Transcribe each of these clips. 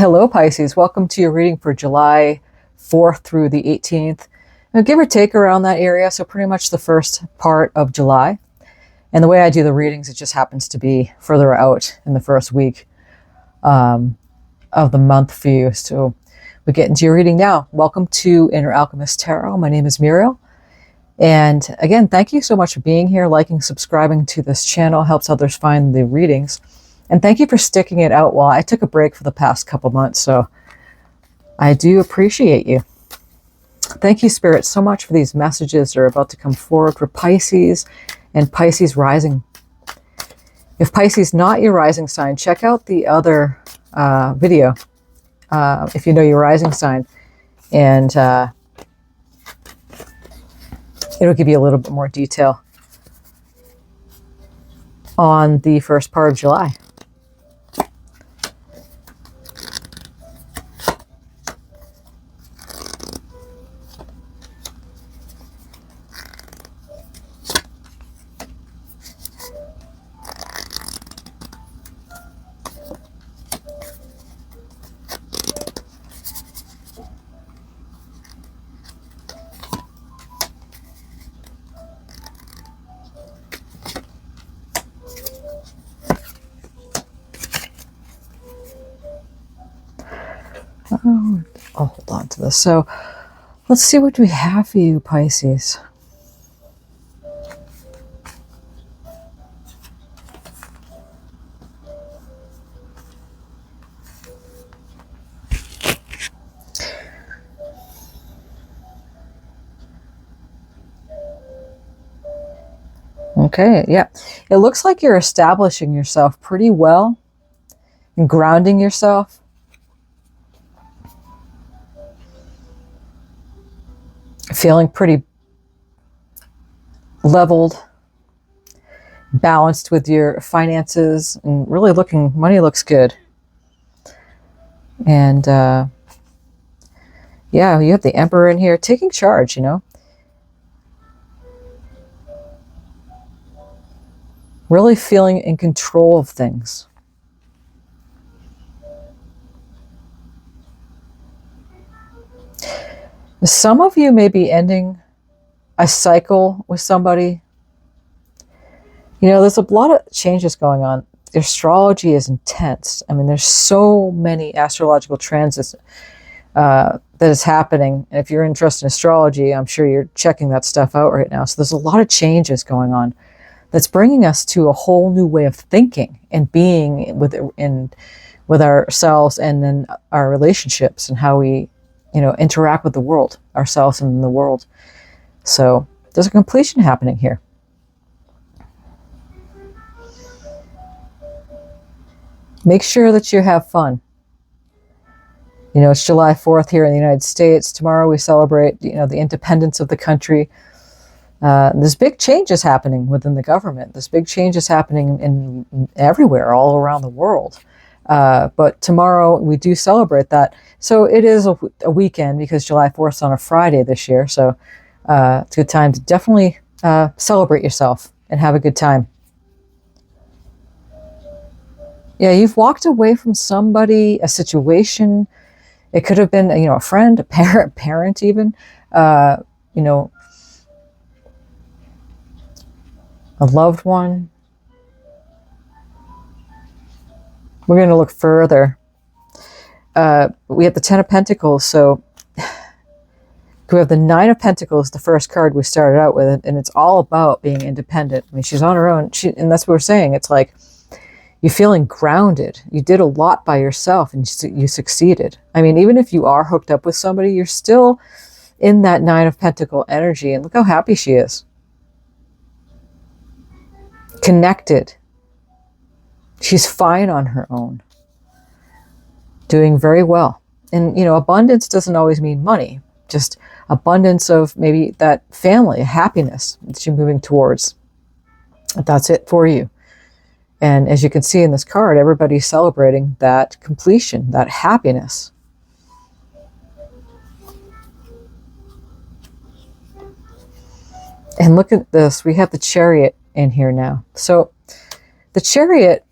Hello, Pisces. Welcome to your reading for July 4th through the 18th. Now, give or take around that area, so pretty much the first part of July. And the way I do the readings, it just happens to be further out in the first week of the month for you. So we get into your reading now. Welcome to Inner Alchemist Tarot. My name is Muriel. And again, thank you so much for being here, liking, subscribing to this channel, helps others find the readings. And thank you for sticking it out while I took a break for the past couple months. So I do appreciate you. Thank you, Spirit, so much for these messages that are about to come forward for Pisces and Pisces rising. If Pisces not your rising sign, check out the other video if you know your rising sign. And it'll give you a little bit more detail on the first part of July. I'll hold on to this. So let's see what we have for you, Pisces. Okay, yeah. It looks like you're establishing yourself pretty well and grounding yourself. Feeling pretty leveled, balanced with your finances, and really money looks good. And yeah, you have the Emperor in here taking charge, you know. Really feeling in control of things. Some of you may be ending a cycle with somebody. You know, there's a lot of changes going on. Astrology is intense. I mean, there's so many astrological transits that is happening. And if you're interested in astrology, I'm sure you're checking that stuff out right now. So there's a lot of changes going on that's bringing us to a whole new way of thinking and being with ourselves, and then our relationships and how we, you know, interact with the world, ourselves and the world. So there's a completion happening here. Make sure that you have fun. You know, it's July 4th here in the United States. Tomorrow we celebrate, you know, the independence of the country. There's big changes happening within the government. There's big changes happening in everywhere, all around the world. But tomorrow we do celebrate that. So it is a weekend because July 4th is on a Friday this year. So it's a good time to definitely celebrate yourself and have a good time. Yeah, you've walked away from somebody, a situation. It could have been, you know, a friend, a parent even, you know, a loved one. We're going to look further. We have the Ten of Pentacles. So we have the Nine of Pentacles, the first card we started out with, and it's all about being independent. I mean, she's on her own, and that's what we're saying. It's like you're feeling grounded. You did a lot by yourself, and you succeeded. I mean, even if you are hooked up with somebody, you're still in that Nine of Pentacle energy, and look how happy she is. Connected. She's fine on her own. Doing very well. And, you know, abundance doesn't always mean money. Just abundance of maybe that family, happiness that you're moving towards. That's it for you. And as you can see in this card, everybody's celebrating that completion, that happiness. And look at this. We have the Chariot in here now. So the Chariot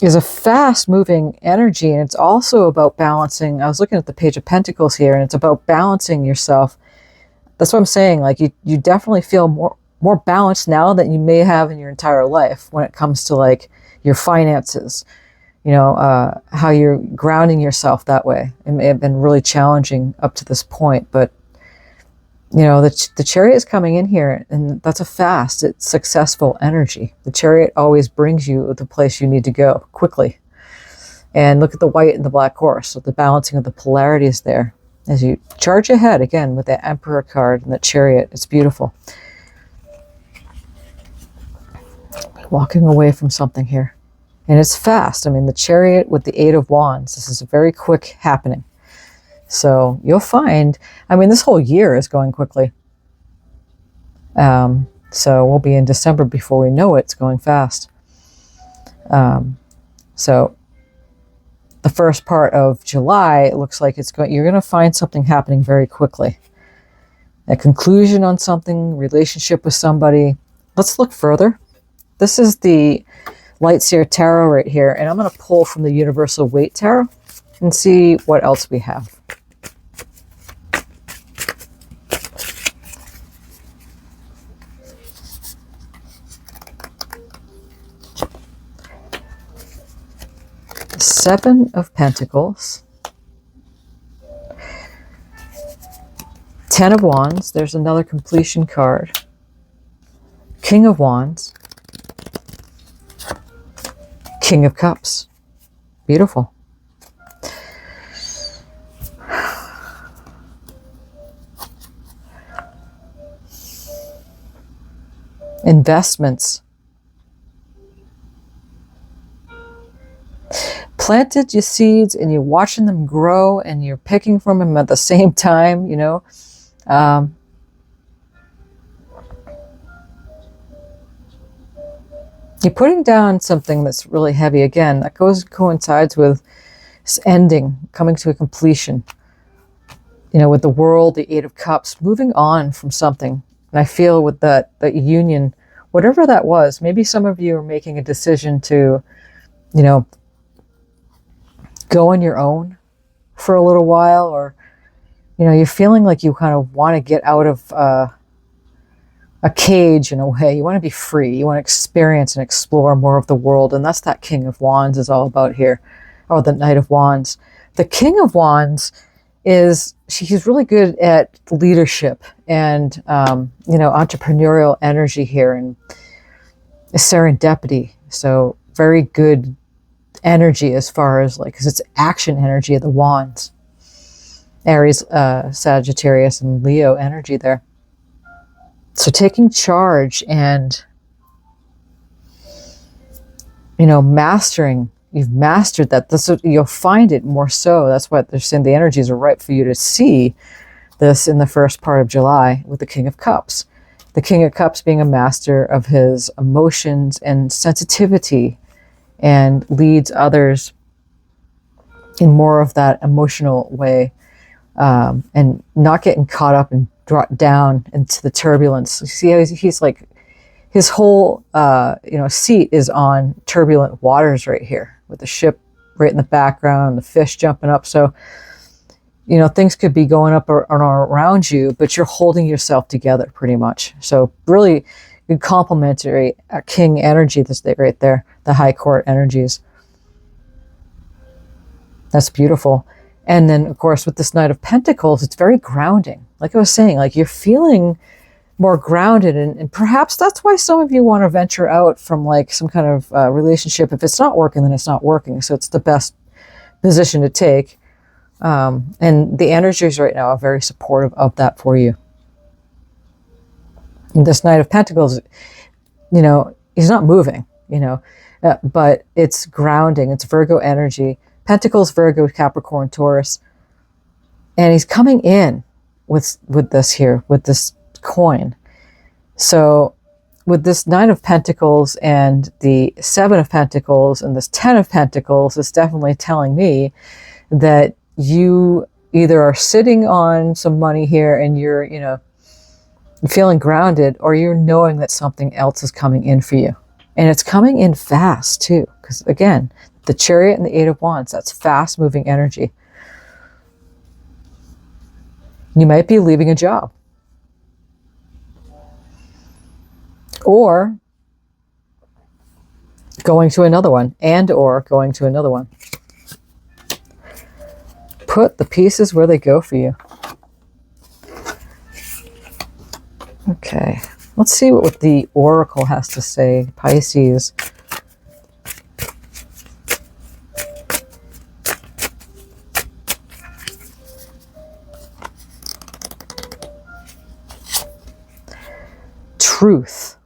is a fast moving energy, and it's also about balancing. I was looking at the Page of Pentacles here, and it's about balancing yourself. That's what I'm saying. Like you definitely feel more balanced now than you may have in your entire life when it comes to like your finances, you know, how you're grounding yourself that way. It may have been really challenging up to this point, but you know, the Chariot is coming in here, and that's a fast, it's successful energy. The Chariot always brings you to the place you need to go quickly. And look at the white and the black horse. So the balancing of the polarities there as you charge ahead again with that Emperor card and the Chariot. It's beautiful. Walking away from something here. And it's fast. I mean, the Chariot with the Eight of Wands. This is a very quick happening. So you'll find, I mean, this whole year is going quickly. So we'll be in December before we know it. It's going fast. So the first part of July, it looks like you're going to find something happening very quickly. A conclusion on something, relationship with somebody. Let's look further. This is the Light Seer Tarot right here, and I'm going to pull from the Universal Weight Tarot and see what else we have. Seven of Pentacles, Ten of Wands, there's another completion card, King of Wands, King of Cups, beautiful. Investments. Planted your seeds and you're watching them grow and you're picking from them at the same time, you know. You're putting down something that's really heavy. Again, that coincides with this ending, coming to a completion. You know, with the World, the Eight of Cups, moving on from something. And I feel with that union, whatever that was, maybe some of you are making a decision to, you know, go on your own for a little while, or, you know, you're feeling like you kind of want to get out of a cage in a way. You want to be free. You want to experience and explore more of the world. And that's that King of Wands is all about here, or the Knight of Wands. The King of Wands he's really good at leadership and, you know, entrepreneurial energy here and serendipity. So very good energy as far as like, because it's action energy of the wands. Aries, Sagittarius, and Leo energy there. So taking charge and, you know, mastering. You've mastered that. You'll find it more so. That's why they're saying the energies are right for you to see this in the first part of July with the King of Cups. The King of Cups being a master of his emotions and sensitivity, and leads others in more of that emotional way, and not getting caught up and brought down into the turbulence. You see how he's like, his whole you know, seat is on turbulent waters right here, with the ship right in the background, the fish jumping up. So, you know, things could be going up or around you, but you're holding yourself together pretty much. So really good complementary king energy that's right there, the high court energies. That's beautiful. And then, of course, with this Knight of Pentacles, it's very grounding. Like I was saying, like you're feeling more grounded, and perhaps that's why some of you want to venture out from like some kind of relationship. If it's not working, then it's not working. So it's the best position to take. And the energies right now are very supportive of that for you. And this Knight of Pentacles, you know, he's not moving, you know, but it's grounding. It's Virgo energy. Pentacles, Virgo, Capricorn, Taurus. And he's coming in with this here, with this coin. So with this Nine of Pentacles and the Seven of Pentacles and this 10 of Pentacles, it's definitely telling me that you either are sitting on some money here and you're, you know, feeling grounded, or you're knowing that something else is coming in for you. And it's coming in fast too, because again, the Chariot and the Eight of Wands. That's fast moving energy. You might be leaving a job. Or going to another one, or going to another one. Put the pieces where they go for you. Okay, let's see what the Oracle has to say, Pisces. Truth.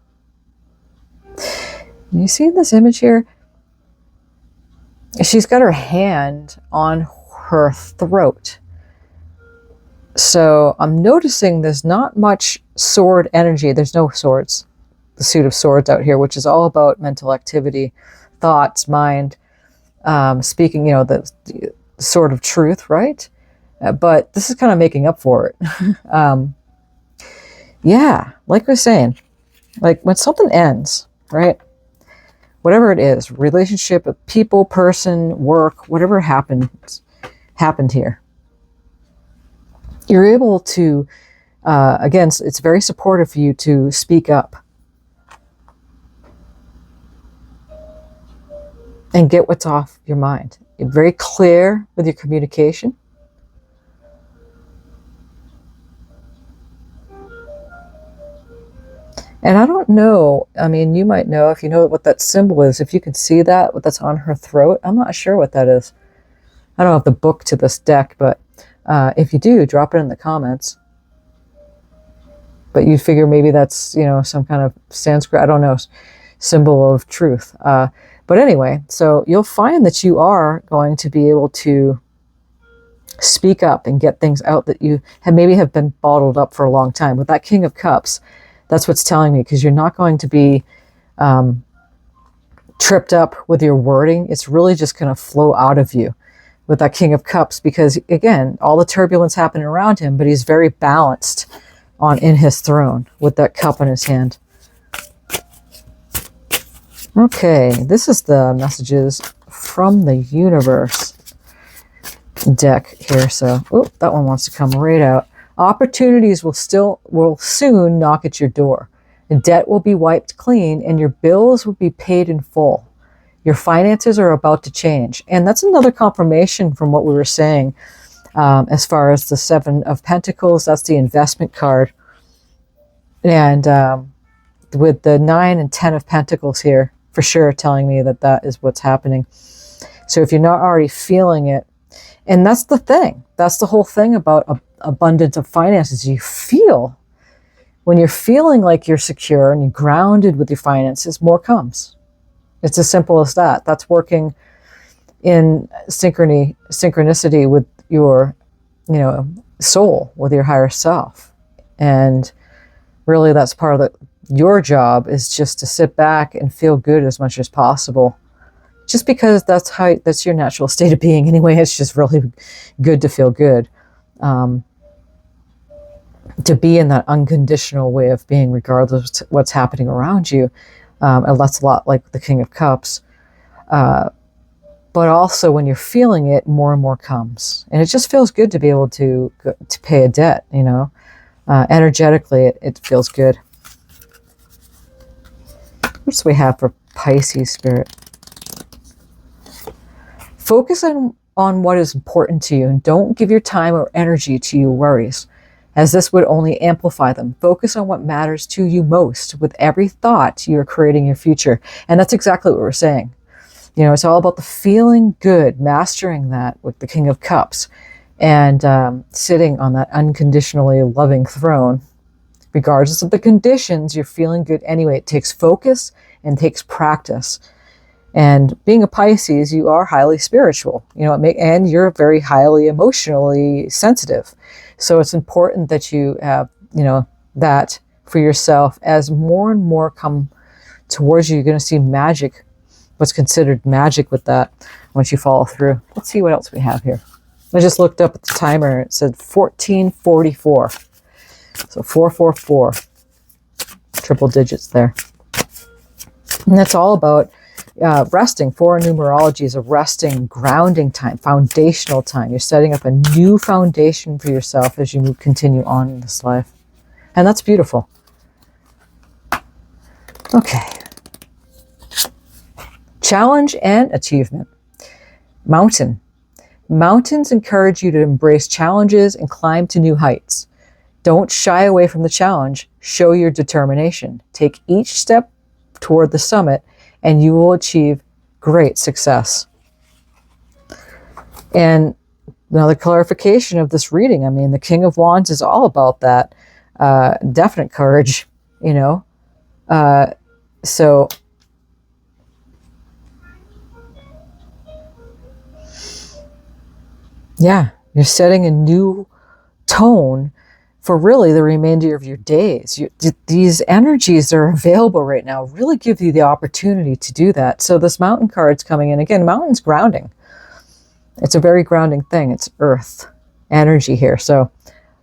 You see this image here? She's got her hand on her throat. So I'm noticing there's not much sword energy. There's no swords. The Suit of Swords out here, which is all about mental activity, thoughts, mind, speaking, the sword of truth, right? But this is kind of making up for it. Yeah, like I was saying, like when something ends, right? Whatever it is, relationship, people, person, work, whatever happened here. You're able to, again, it's very supportive for you to speak up and get what's off your mind. You're very clear with your communication. And I don't know, I mean, you might know if you know what that symbol is, if you can see that, what that's on her throat. I'm not sure what that is. I don't have the book to this deck, but if you do, drop it in the comments. But you figure maybe that's, some kind of Sanskrit, I don't know, symbol of truth. But anyway, so you'll find that you are going to be able to speak up and get things out that you maybe have been bottled up for a long time. With that King of Cups, that's what's telling me, because you're not going to be tripped up with your wording. It's really just going to flow out of you with that King of Cups, because again, all the turbulence happening around him, but he's very balanced in his throne with that cup in his hand. Okay, this is the messages from the universe deck here. So, that one wants to come right out. Opportunities will soon knock at your door. And debt will be wiped clean and your bills will be paid in full. Your finances are about to change. And that's another confirmation from what we were saying as far as the Seven of Pentacles. That's the investment card. And with the 9 and 10 of Pentacles here, for sure telling me that that is what's happening. So if you're not already feeling it, and that's the thing. That's the whole thing about abundance of finances. You feel, when you're feeling like you're secure and you're grounded with your finances, more comes. It's as simple as that. That's working in synchronicity with your, soul, with your higher self. And really that's part of your job, is just to sit back and feel good as much as possible. Just because that's your natural state of being anyway. It's just really good to feel good. To be in that unconditional way of being, regardless of what's happening around you. And that's a lot like the King of Cups. But also when you're feeling it, more and more comes. And it just feels good to be able to pay a debt, energetically, it feels good. What do we have for Pisces spirit? Focus on what is important to you and don't give your time or energy to your worries, as this would only amplify them. Focus on what matters to you most. With every thought, you're creating your future. And that's exactly what we're saying. It's all about the feeling good, mastering that with the King of Cups, and sitting on that unconditionally loving throne. Regardless of the conditions, you're feeling good anyway. It takes focus and takes practice. And being a Pisces, you are highly spiritual, and you're very highly emotionally sensitive. So it's important that you have, that for yourself. As more and more come towards you, you're going to see magic, what's considered magic with that once you follow through. Let's see what else we have here. I just looked up at the timer. It said 1444. So 444. Triple digits there. And that's all about Resting, for numerology, is a resting, grounding time, foundational time. You're setting up a new foundation for yourself as you continue on in this life. And that's beautiful. Okay. Challenge and achievement. Mountain. Mountains encourage you to embrace challenges and climb to new heights. Don't shy away from the challenge. Show your determination. Take each step toward the summit and you will achieve great success. And another clarification of this reading, I mean, the King of Wands is all about that definite courage, you know. So yeah, you're setting a new tone for really the remainder of your days. These energies that are available right now really give you the opportunity to do that. So this mountain card's coming in. Again, mountain's grounding. It's a very grounding thing. It's earth energy here. So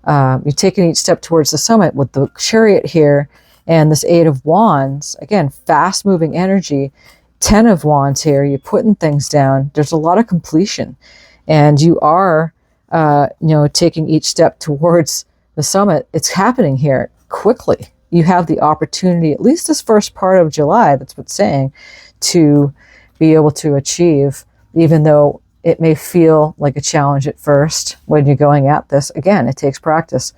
you're taking each step towards the summit with the Chariot here and this 8 of Wands. Again, fast moving energy. 10 of Wands here. You're putting things down. There's a lot of completion. And you are, taking each step towards the summit. It's happening here quickly. You have the opportunity, at least this first part of July, that's what's saying, to be able to achieve, even though it may feel like a challenge at first when you're going at this. Again, it takes practice.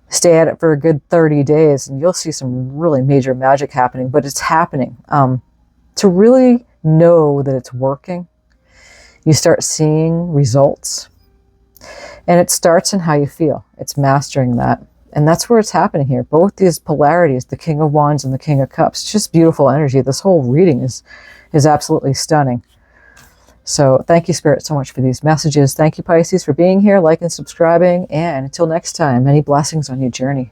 Stay at it for a good 30 days and you'll see some really major magic happening, but it's happening. To really know that it's working, you start seeing results. And it starts in how you feel. It's mastering that. And that's where it's happening here. Both these polarities, the King of Wands and the King of Cups, it's just beautiful energy. This whole reading is absolutely stunning. So thank you, Spirit, so much for these messages. Thank you, Pisces, for being here, liking, subscribing. And until next time, many blessings on your journey.